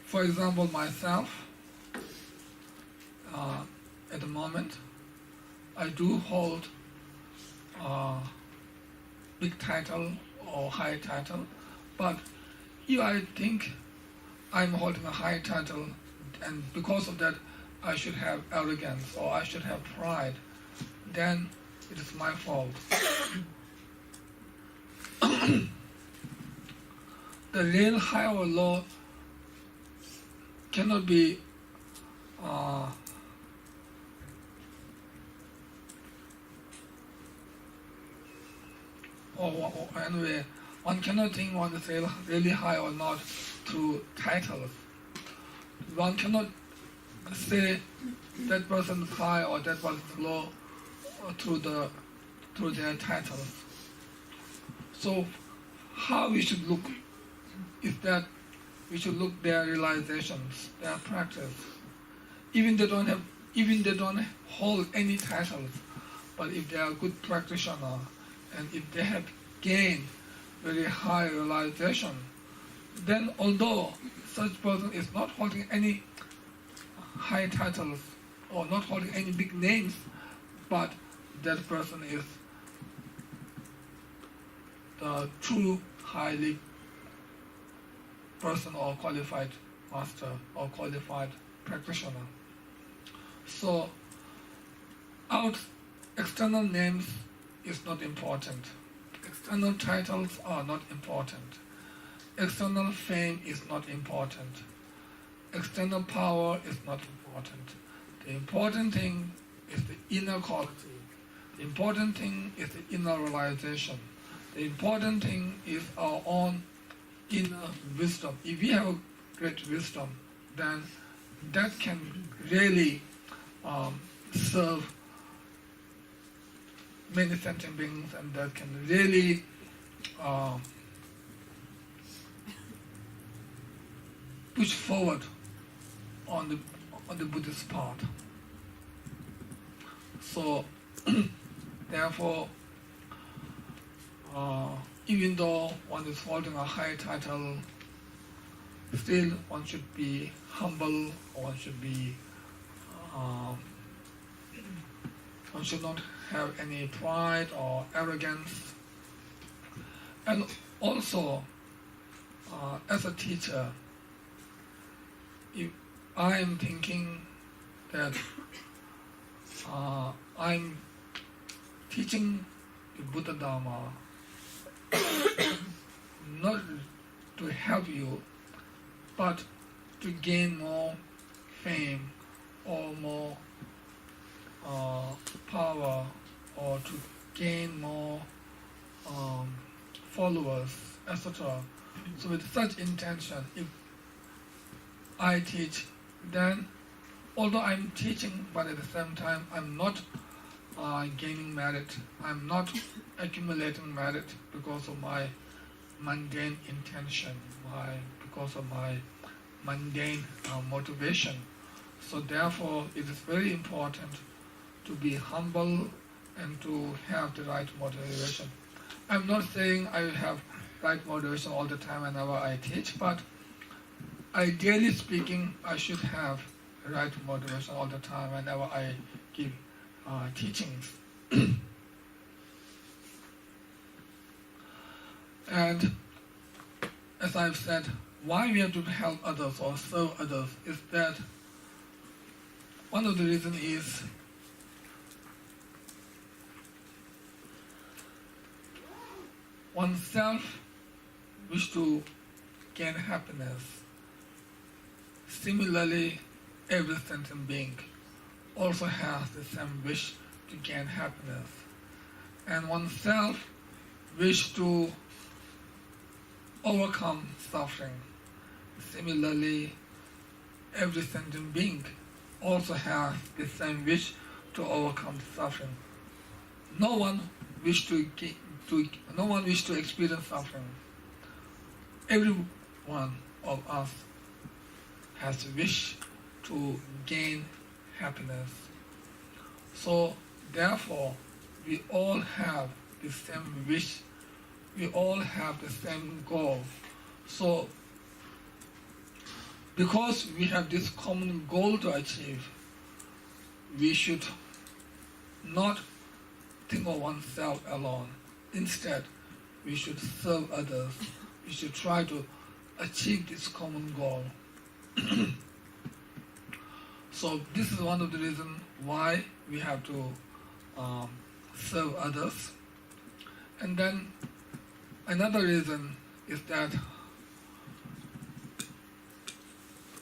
For example, myself, at the moment, I do hold big title or high title, but if I think I'm holding a high title and because of that I should have arrogance or I should have pride, then it is my fault. The real high or low cannot be or anyway, one cannot think one is really high or not through titles. One cannot say that person is high or that person is low through their titles. So how we should look is that we should look their realizations, their practice. Even they don't hold any titles, but if they are a good practitioner and if they have gained very high realization, then although such person is not holding any high titles or not holding any big names, but that person is the true highly person or qualified master or qualified practitioner. So external names is not important. External titles are not important. External fame is not important. External power is not important. The important thing is the inner quality. The important thing is the inner realization. The important thing is our own inner wisdom. If we have great wisdom, then that can really serve many sentient beings, and that can really push forward on the Buddhist path. So, therefore, even though one is holding a high title, still one should be humble, or one should not have any pride or arrogance. And also, as a teacher, if I am thinking that I'm teaching the Buddha Dharma not to help you, but to gain more fame or more power, or to gain more followers, etc. So with such intention, if I teach, then although I'm teaching, but at the same time I'm not gaining merit, I'm not accumulating merit because of my mundane intention, because of my mundane motivation. So therefore it is very important to be humble and to have the right motivation. I'm not saying I will have right motivation all the time whenever I teach, but ideally speaking, I should have right motivation all the time whenever I give teachings. And as I've said, why we have to help others or serve others is that one of the reasons is oneself wish to gain happiness. Similarly, every sentient being also has the same wish to gain happiness. And oneself wish to overcome suffering. Similarly, every sentient being also has the same wish to overcome suffering. No one wish to experience suffering. Every one of us has a wish to gain happiness. So therefore, we all have the same wish, we all have the same goal. So because we have this common goal to achieve, we should not think of oneself alone. Instead, we should serve others. We should try to achieve this common goal. So this is one of the reasons why we have to serve others. And then another reason is that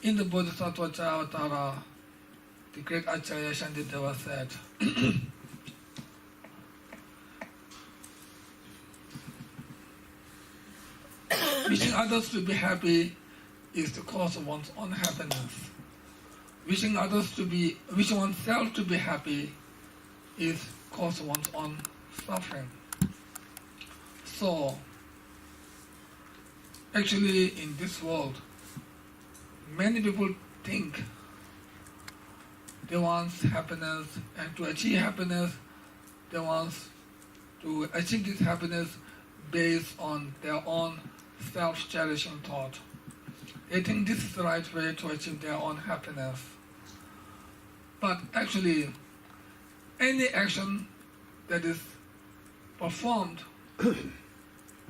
in the Bodhisattva Chaivatara, the great Acharya Shantideva said, wishing others to be happy is the cause of one's own happiness. Wishing oneself to be happy is cause of one's own suffering. So, actually in this world, many people think they want happiness, and to achieve happiness, they want to achieve this happiness based on their own self-cherishing thought. They think this is the right way to achieve their own happiness. But actually, any action that is performed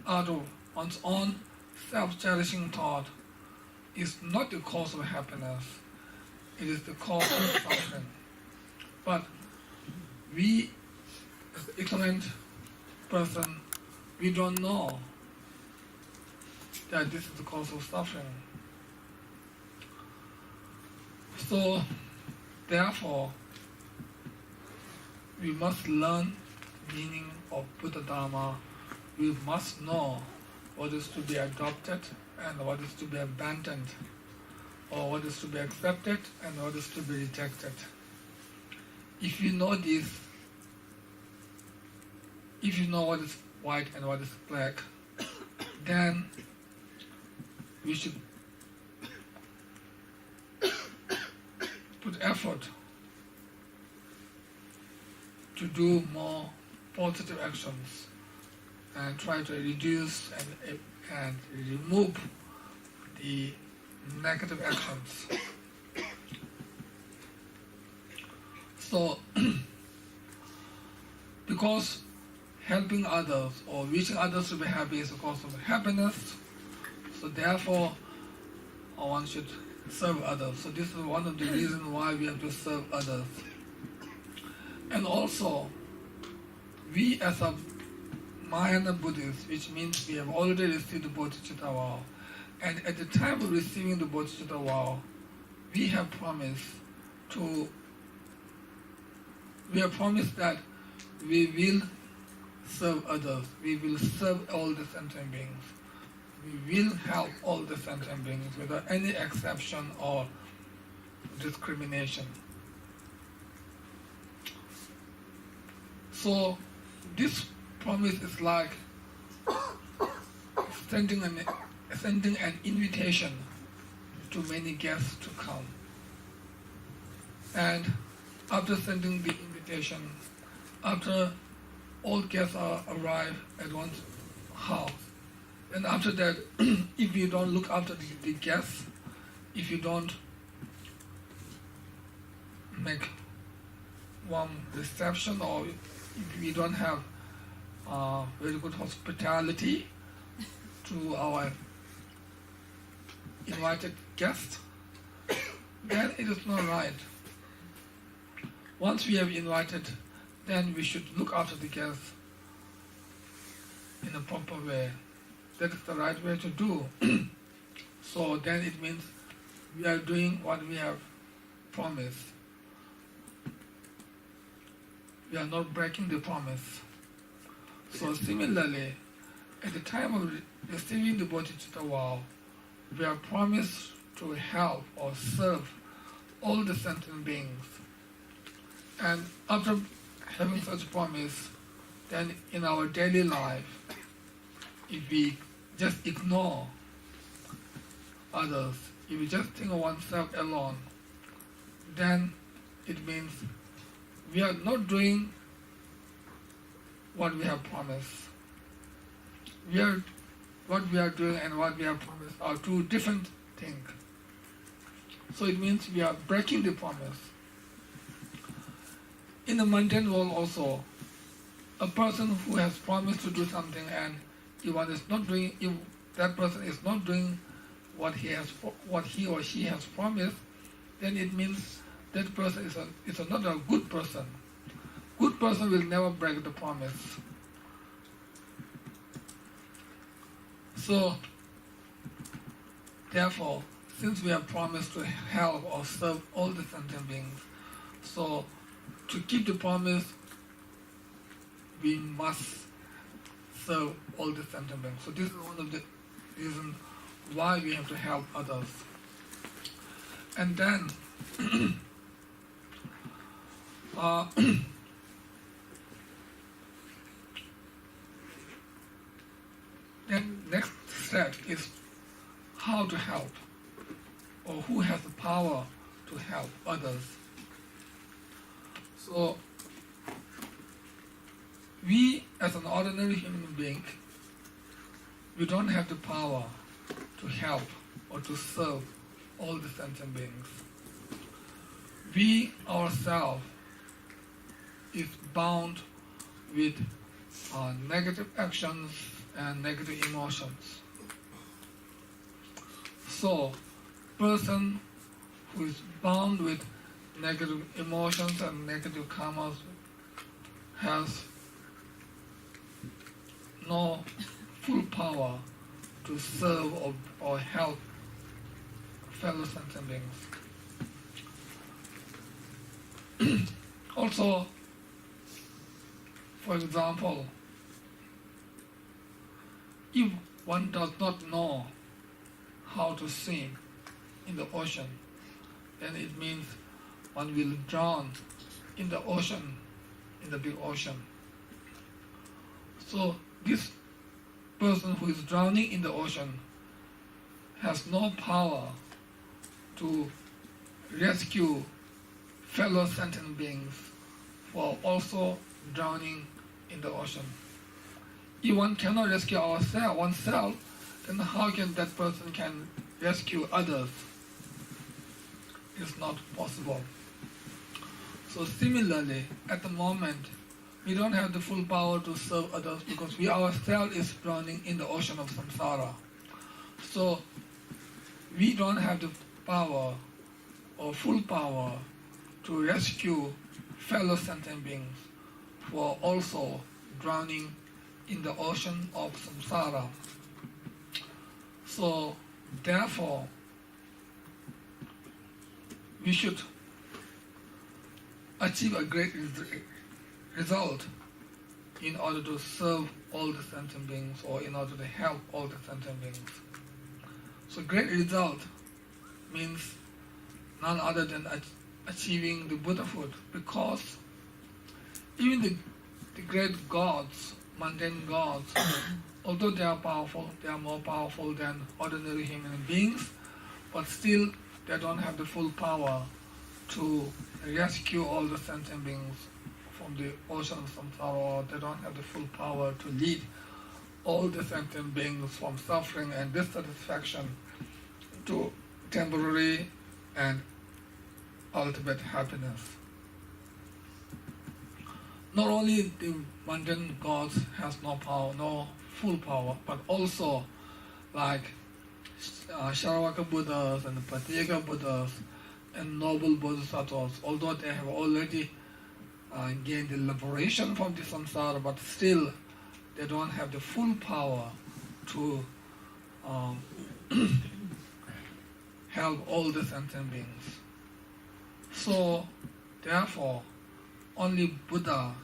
out of one's own self-cherishing thought is not the cause of happiness. It is the cause of suffering. But we, as an ignorant person, we don't know that this is the cause of suffering. So, therefore, we must learn meaning of Buddha Dharma. We must know what is to be adopted and what is to be abandoned, or what is to be accepted and what is to be rejected. If you know this, if you know what is white and what is black, then we should put effort to do more positive actions and try to reduce and remove the negative actions. So, because helping others or wishing others to be happy is a cause of happiness, so therefore one should serve others. So this is one of the reasons why we have to serve others. And also, we as a Mahayana Buddhists, which means we have already received the Bodhicitta vow, and at the time of receiving the Bodhicitta vow, we have promised that we will serve others, we will serve all the sentient beings, we will help all the sentient beings without any exception or discrimination. So this promise is like sending an invitation to many guests to come. And after sending the invitation, after all guests arrive at one's house, and after that, if you don't look after the guests, if you don't make warm reception, or if we don't have very good hospitality to our invited guests, then it is not right. Once we have invited, then we should look after the guests in a proper way. That is the right way to do. So then it means we are doing what we have promised. We are not breaking the promise. So similarly, at the time of receiving the Bodhicitta vow, we are promised to help or serve all the sentient beings. And after having such promise, then in our daily life, if we just ignore others, if we just think of oneself alone, then it means we are not doing what we have promised. What we are doing and what we have promised are two different things. So it means we are breaking the promise. In the mundane world also, a person who has promised to do something and if that person is not doing what he or she has promised, then it means that person is not a good person. Good person will never break the promise. So, therefore, since we have promised to help or serve all the sentient beings, so to keep the promise, we must serve all the sentient beings. So this is one of the reasons why we have to help others. And then, then next step is how to help, or who has the power to help others. So we as an ordinary human being, we don't have the power to help or to serve all the sentient beings. We ourselves is bound with negative actions and negative emotions. So, person who is bound with negative emotions and negative karmas has no full power to serve or help fellow sentient beings. Also, for example, if one does not know how to swim in the ocean, then it means one will drown in the ocean, in the big ocean. So this person who is drowning in the ocean has no power to rescue fellow sentient beings who are also drowning in the ocean. If one cannot rescue oneself, then how can that person can rescue others? It's not possible. So similarly, at the moment, we don't have the full power to serve others because we ourselves is drowning in the ocean of samsara. So we don't have the power or full power to rescue fellow sentient beings who are also drowning in the ocean of samsara. So therefore, we should achieve a great result in order to serve all the sentient beings or in order to help all the sentient beings. So great result means none other than achieving the Buddhahood, because even the great gods, mundane gods, although they are powerful, they are more powerful than ordinary human beings, but still they don't have the full power to rescue all the sentient beings from the ocean of samsara, or they don't have the full power to lead all the sentient beings from suffering and dissatisfaction to temporary and ultimate happiness. Not only the mundane gods has no power, no full power, but also like Sharavaka Buddhas and Pratyeka Buddhas and noble bodhisattvas, although they have already gained the liberation from the samsara, but still they don't have the full power to help all the sentient beings. So, therefore, only Buddha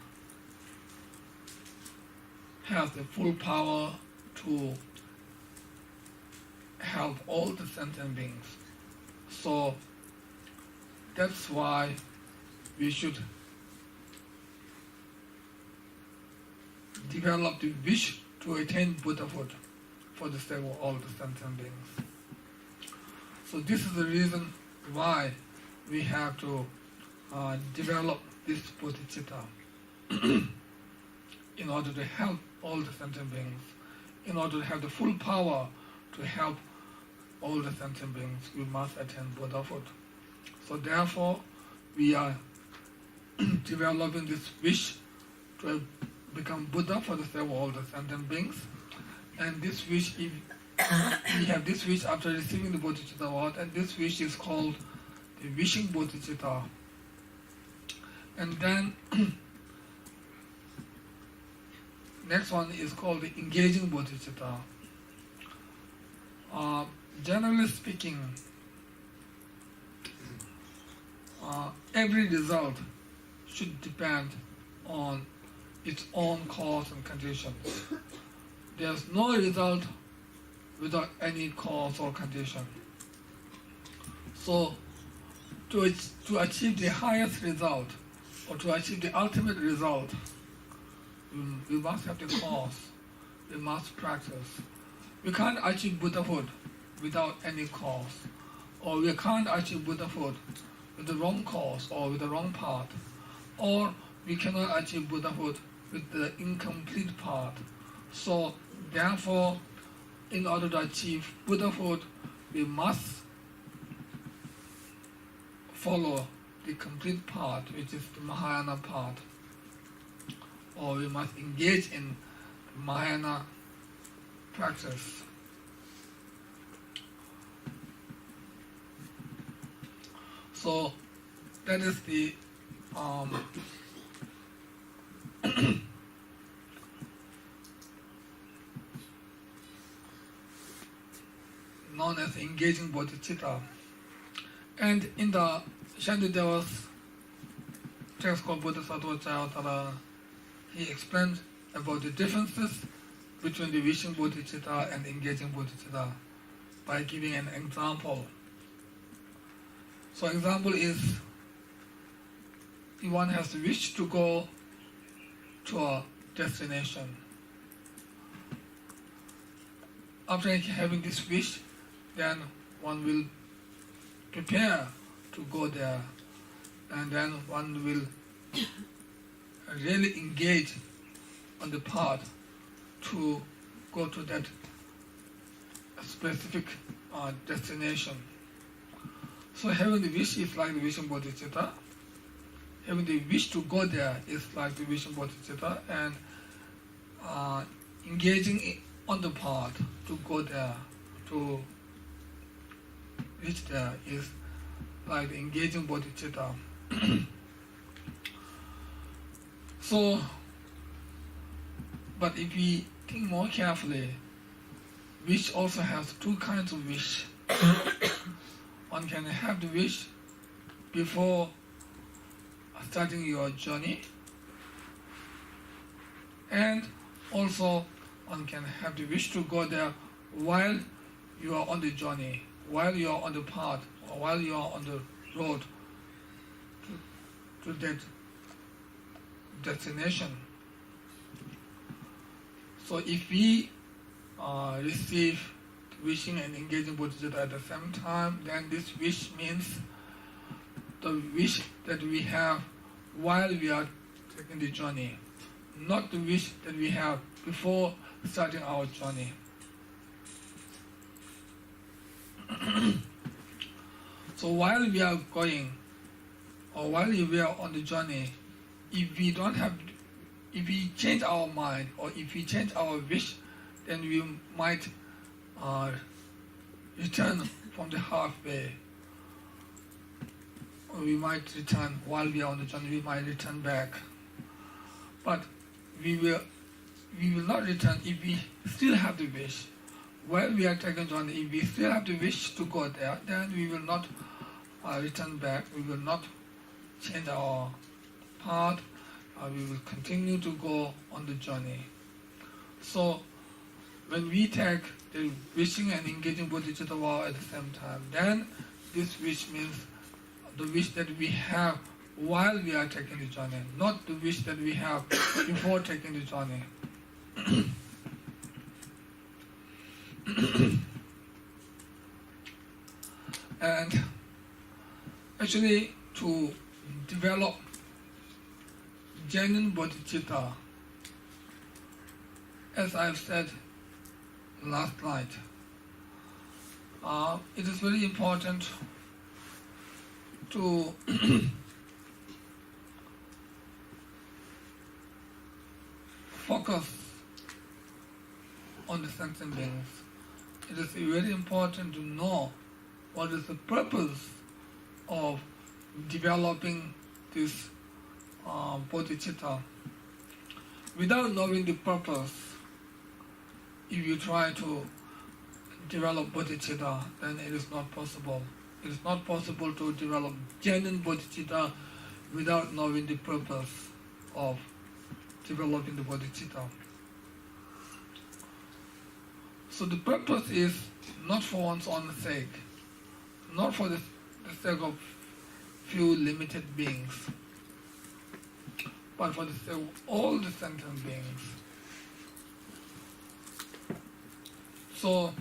has the full power to help all the sentient beings. So, that's why we should develop the wish to attain Buddhahood for the sake of all the sentient beings. So this is the reason why we have to develop this bodhicitta in order to help all the sentient beings, in order to have the full power to help all the sentient beings, we must attain Buddhahood. So therefore, we are developing this wish to become Buddha for the sake of all the sentient beings. And this wish, if we have this wish after receiving the bodhicitta award, and this wish is called the wishing bodhicitta. And then next one is called the engaging bodhicitta. Generally speaking, every result should depend on its own cause and conditions. There's no result without any cause or condition. So, to achieve the highest result, or to achieve the ultimate result, we must have the cause, we must practice. We can't achieve Buddhahood without any cause, or we can't achieve Buddhahood with the wrong cause or with the wrong path, or we cannot achieve Buddhahood with the incomplete path. So, therefore, in order to achieve Buddhahood, we must follow the complete path, which is the Mahayana path, or we must engage in Mahayana practice. So that is the known as engaging bodhicitta. And in the Shantideva's text called Bodhisattva Jayatara, he explained about the differences between the wishing bodhicitta and engaging bodhicitta by giving an example. So example is, if one has the wish to go to a destination. After having this wish, then one will prepare to go there, and then one will really engage on the path to go to that specific destination. So having the wish is like the wishing bodhicitta. Having the wish to go there is like the wishing bodhicitta, and engaging on the path to go there, to reach there, is like the engaging bodhicitta. So, but if we think more carefully, wish also has two kinds of wish. One can have the wish before starting your journey, and also one can have the wish to go there while you are on the journey, while you are on the path, or while you are on the road to that destination. So if we receive wishing and engaging bodhicitta at the same time, then this wish means the wish that we have while we are taking the journey, not the wish that we have before starting our journey. So while we are going, or while we are on the journey, if we change our mind, or if we change our wish, then we might return from the halfway. Or we might return while we are on the journey, we might return back. But we will not return if we still have the wish. While we are taking journey, if we still have the wish to go there, then we will not return back, we will not change our path, we will continue to go on the journey. So when we take the wishing and engaging bodhicitta vow at the same time, then this wish means the wish that we have while we are taking the journey, not the wish that we have before taking the journey. And actually, to develop genuine bodhicitta, as I've said last night, it is very important to focus on the sentient beings, it is very important to know what is the purpose of developing this bodhicitta. Without knowing the purpose, if you try to develop bodhicitta, then it is not possible. It is not possible to develop genuine bodhicitta without knowing the purpose of developing the bodhicitta. So the purpose is not for one's own sake, not for the sake of few limited beings, but for the sake of all the sentient beings. So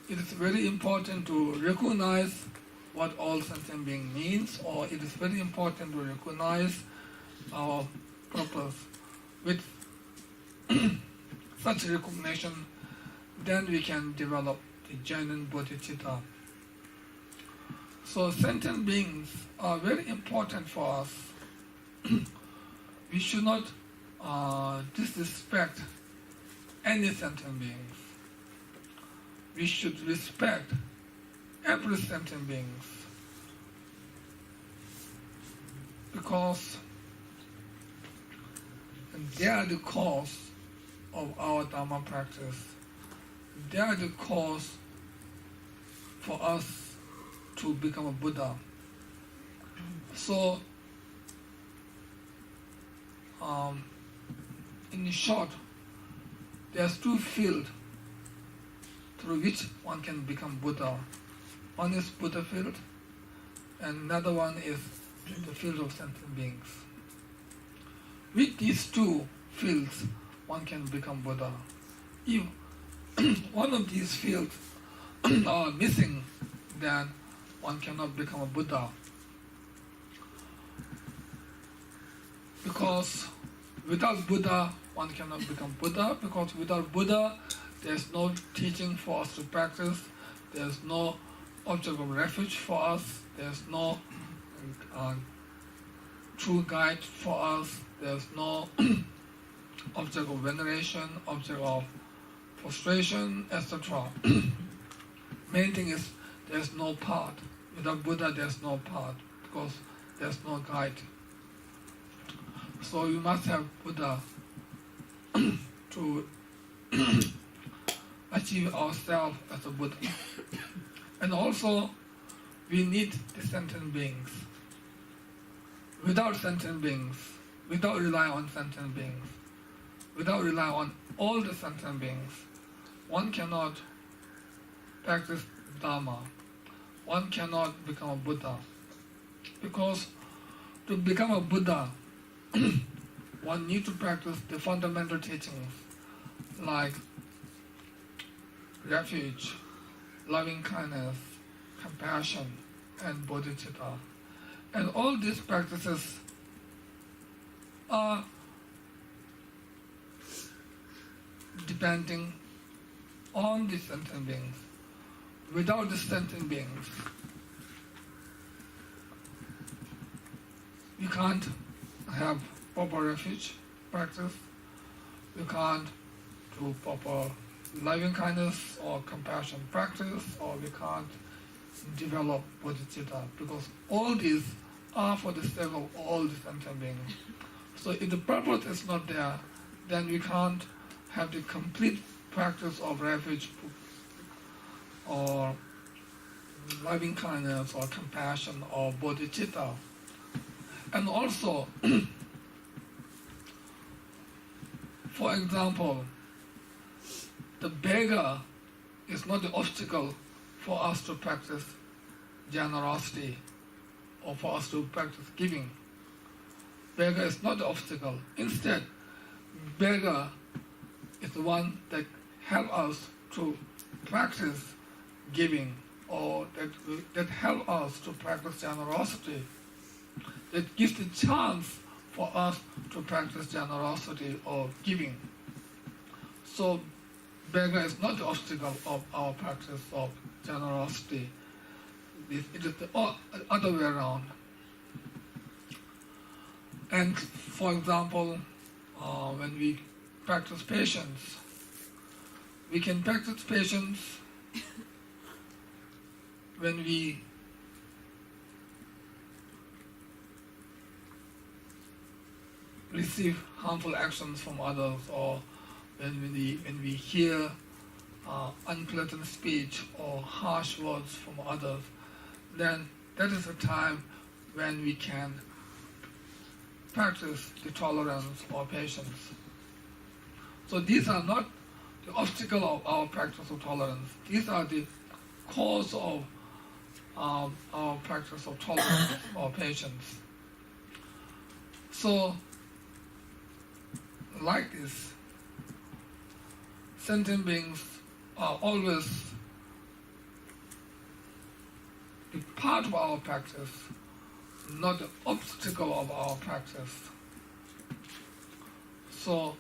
it is very important to recognize what all sentient being means, or it is very important to recognize our purpose. With such recognition, then we can develop the genuine bodhicitta. So sentient beings are very important for us. We should not disrespect any sentient beings. We should respect every sentient beings, because they are the cause of our Dharma practice. They are the cause for us to become a Buddha. So, in short, there's two fields through which one can become Buddha. One is Buddha field, and another one is the field of sentient beings. With these two fields, one can become Buddha. If one of these fields are missing, then one cannot become a Buddha. Because without Buddha, one cannot become Buddha, because without Buddha, there's no teaching for us to practice, there's no object of refuge for us, there's no true guide for us, there's no object of veneration, object of frustration, etc. Main thing is there's no path. Without Buddha, there's no path, because there's no guide. So you must have Buddha to achieve ourselves as a Buddha. And also, we need the sentient beings. Without sentient beings, without relying on sentient beings, without relying on all the sentient beings, one cannot practice Dharma. One cannot become a Buddha. Because to become a Buddha, one needs to practice the fundamental teachings like refuge, loving kindness, compassion, and bodhicitta. And all these practices are depending on the sentient beings. Without the sentient beings, we can't have proper refuge practice, we can't do proper loving kindness or compassion practice, or we can't develop bodhicitta, because all these are for the sake of all the sentient beings. So if the purpose is not there, then we can't have the complete practice of refuge or loving kindness or compassion or bodhicitta. And also, for example, the beggar is not the obstacle for us to practice generosity or for us to practice giving. Beggar is not the obstacle. Instead, beggar is the one that helps us to practice giving, or that helps us to practice generosity, that gives the chance for us to practice generosity or giving. So beggar is not the obstacle of our practice of generosity. It is the other way around. And for example, when we practice patience, we can practice patience when we receive harmful actions from others, or when we hear unpleasant speech or harsh words from others, then that is a time when we can practice the tolerance or patience. So these are not the obstacle of our practice of tolerance. These are the cause of our practice of tolerance or patience. So, like this, sentient beings are always the part of our practice, not the obstacle of our practice. So,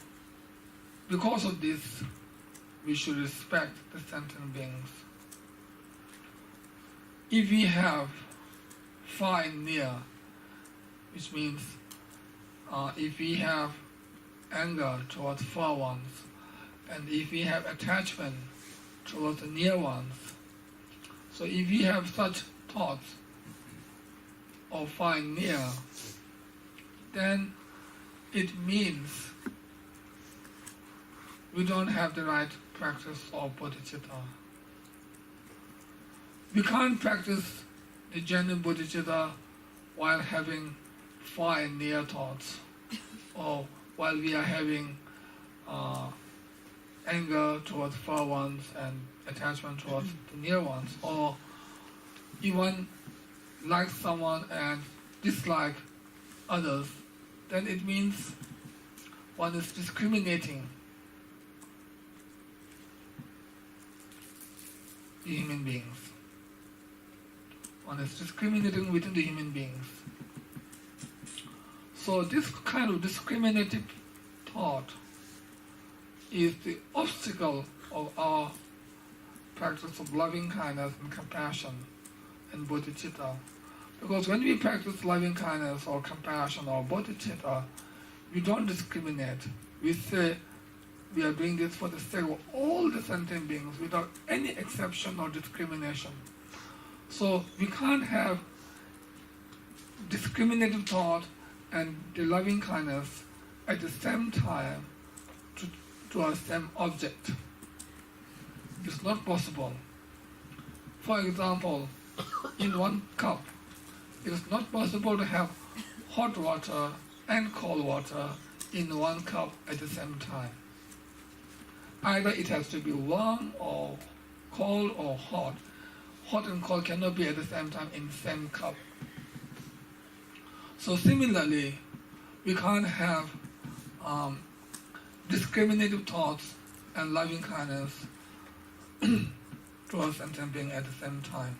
because of this, we should respect the sentient beings. If we have far and near, which means if we have anger towards far ones, and if we have attachment towards the near ones, so if we have such thoughts of far and near, then it means we don't have the right practice of bodhicitta. We can't practice the genuine bodhicitta while having far and near thoughts, or while we are having anger towards far ones and attachment towards the near ones, or even like someone and dislike others, then it means one is discriminating the human beings. One is discriminating within the human beings. So this kind of discriminative thought is the obstacle of our practice of loving kindness and compassion and bodhicitta. Because when we practice loving kindness or compassion or bodhicitta, we don't discriminate. We say we are doing this for the sake of all the sentient beings without any exception or discrimination. So we can't have discriminative thought and the loving kindness at the same time to a same object. It's not possible. For example, in one cup, it is not possible to have hot water and cold water in one cup at the same time. Either it has to be warm or cold or hot. Hot and cold cannot be at the same time in the same cup. So similarly, we can't have discriminative thoughts and loving kindness towards sentient being at the same time.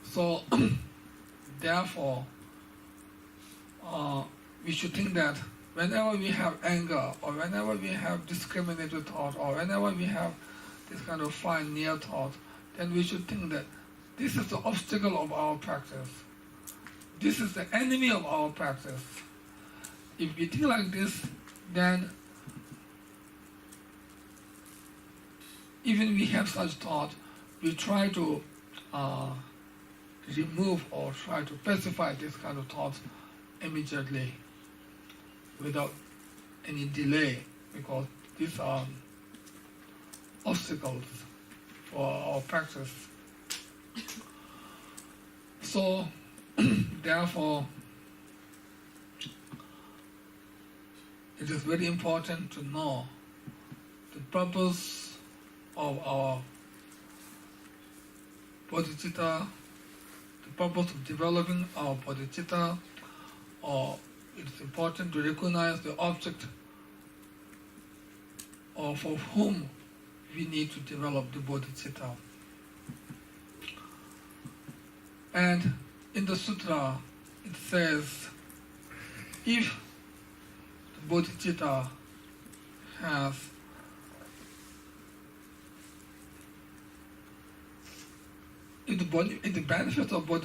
So therefore, we should think that whenever we have anger, or whenever we have discriminative thought, or whenever we have this kind of far and near thought, then we should think that this is the obstacle of our practice. This is the enemy of our practice. If we think like this, then even we have such thought, we try to remove or try to pacify this kind of thoughts immediately without any delay, because these are obstacles for our practice. So therefore, it is very important to know the purpose of our bodhicitta, the purpose of developing our bodhicitta, or it is important to recognize the object or for whom we need to develop the bodhicitta. And in the sutra, it says, if the bodhicitta has it benefits of